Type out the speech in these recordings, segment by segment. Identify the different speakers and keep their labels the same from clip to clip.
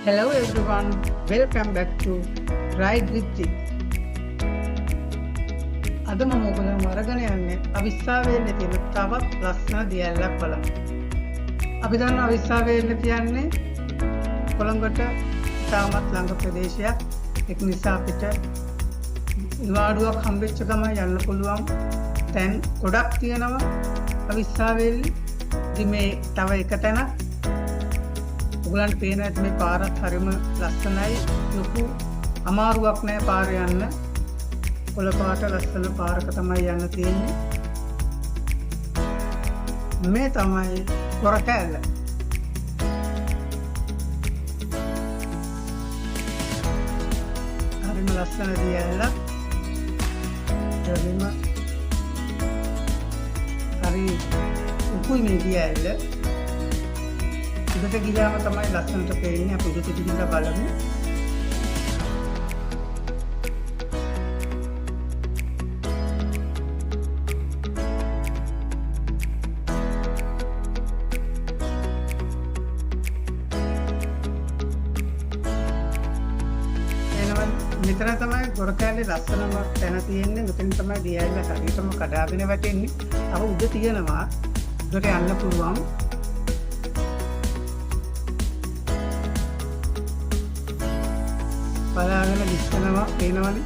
Speaker 1: Hello everyone, welcome back to Ride with G. අද මම ඔයගොල්ලන්ව අරගෙන යන්නේ අවිස්සාවේල්ලේ තියෙන තවත් ලස්සන දියැලක් බලන්න. අපි දන්නවා අවිස්සාවේල්ල කියන්නේ කොළඹට තාමත් ළඟ ප්‍රදේශයක්. ඒක නිසා අපිට නිවාඩුවක් හම්බෙච්ච ගමන් යන්න පුළුවන් තැන් ගොඩක් තියෙනවා අවිස්සාවේල්ලේ. ඉතින් මේ තව එක තැනක් ඔයගලන්ට පේන ඇති මේ පාරත් හරිම ලස්සනයි. ලොකු අමාරුවක් නැහැ පාර යන්න. කොළ පාට ලස්සන පාරක තමයි යන්න තියෙන්නේ. මේ තමයි ගොරකැල්ල. හරිම ලස්සන දියැලක්. හරිම හරි උකුයි මේ දියැල්ල. උඩට ගියාම තමයි ලස්සනට පේන්නේ. අපි උඩට ගිහින් බලමු. මෙතන තමයි ගොරකැලේ ලස්සනම තැන තියෙන්නේ. මෙතන තමයි දියැල්ල හරියටම කඩාගෙන වැටෙන්නේ. තව උඩ තියෙනවා. උඩට යන්න පුළුවන්. බලාගෙන දිස්සනවා පේනවනේ.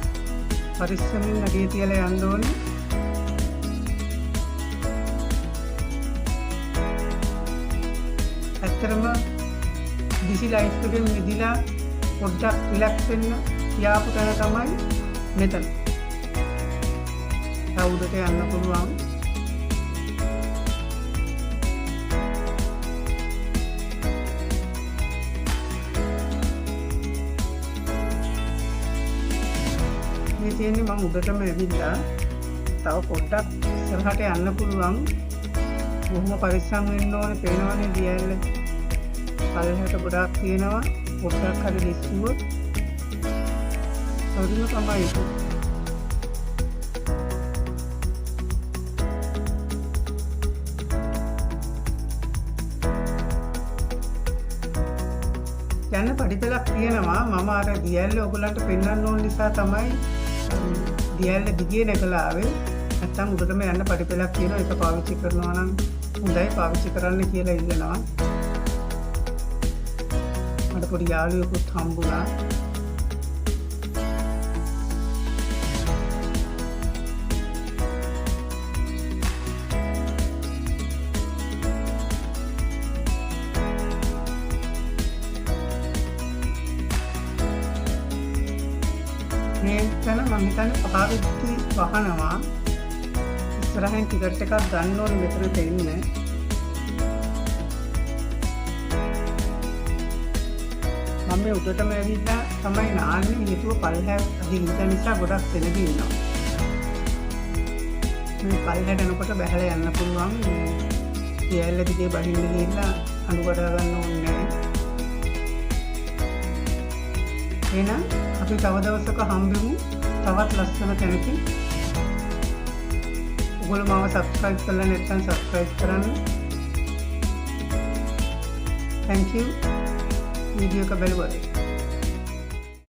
Speaker 1: පරිස්සමින් අඩිය තියලා යන්න ඕනේ. ඇත්තටම බිසි ලයිෆ් එකෙන් මිදිලා පොඩ්ඩක් රිලැක්ස් වෙන්න යාපු තැන තමයි මෙතන. උඩට යන්න පුළුවන්. මේ තියෙන්නේ මම උඩටම ඇවිල්ලා තව පොඩ්ඩක් ඉස්සරහට යන්න පුළුවන්. බොහොම පරිස්සම් වෙන්න ඕනේ. පේනවනේ දියැල්ල පල්ලෙහාට ගොඩාක් තියෙනවා. පොඩ්ඩක් හරි ලිස්සුවොත් හරිම තමයි ඒක. යන්න පඩිපෙලක් තියෙනවා. මම අර දියැල්ල ඔයගලන්ට පෙන්වන්න ඕන නිසා තමයි දියැල්ල දිගේ නැගලා ආවේ. නැත්තම් උඩටම යන්න පඩිපෙලක් තියෙනවා. ඒක පාවිච්චි කරනවා නම් හොඳයි. පාවිච්චි කරන්න කියලා ඉල්ලනවා. මට පොඩි යාළුවෙකුත් හම්බුණා. මේ තැන මම හිතන්නේ පාවිච්චි වහනවා. ඉස්සරහින් ටිකට් එකක් ගන්න ඕනේ මෙතනට එන්න. මම මේ උඩටම ඇවිල්ලා තමයි නාන්නේ. හේතුව පල්ලෙහා අදින් ඉන්න නිසා ගොඩක් සෙනගි ඉන්නවා. මේ පල්ලෙහාට යනකොට බැහැලා යන්න පුළුවන්. දියැල්ල දිගේ බහින්න ගිහිල්ලා අඬු කඩා ගන්න ඕනේ නැහැ. එහෙනම් අපි තව දවසක හම්බෙමු තවත් ලස්සන තැනකින්. ඔයගොල්ලෝ මාව subscribe කරලා නැත්නම් subscribe කරන්න. Thank you. වීඩියෝ එක බලුවාට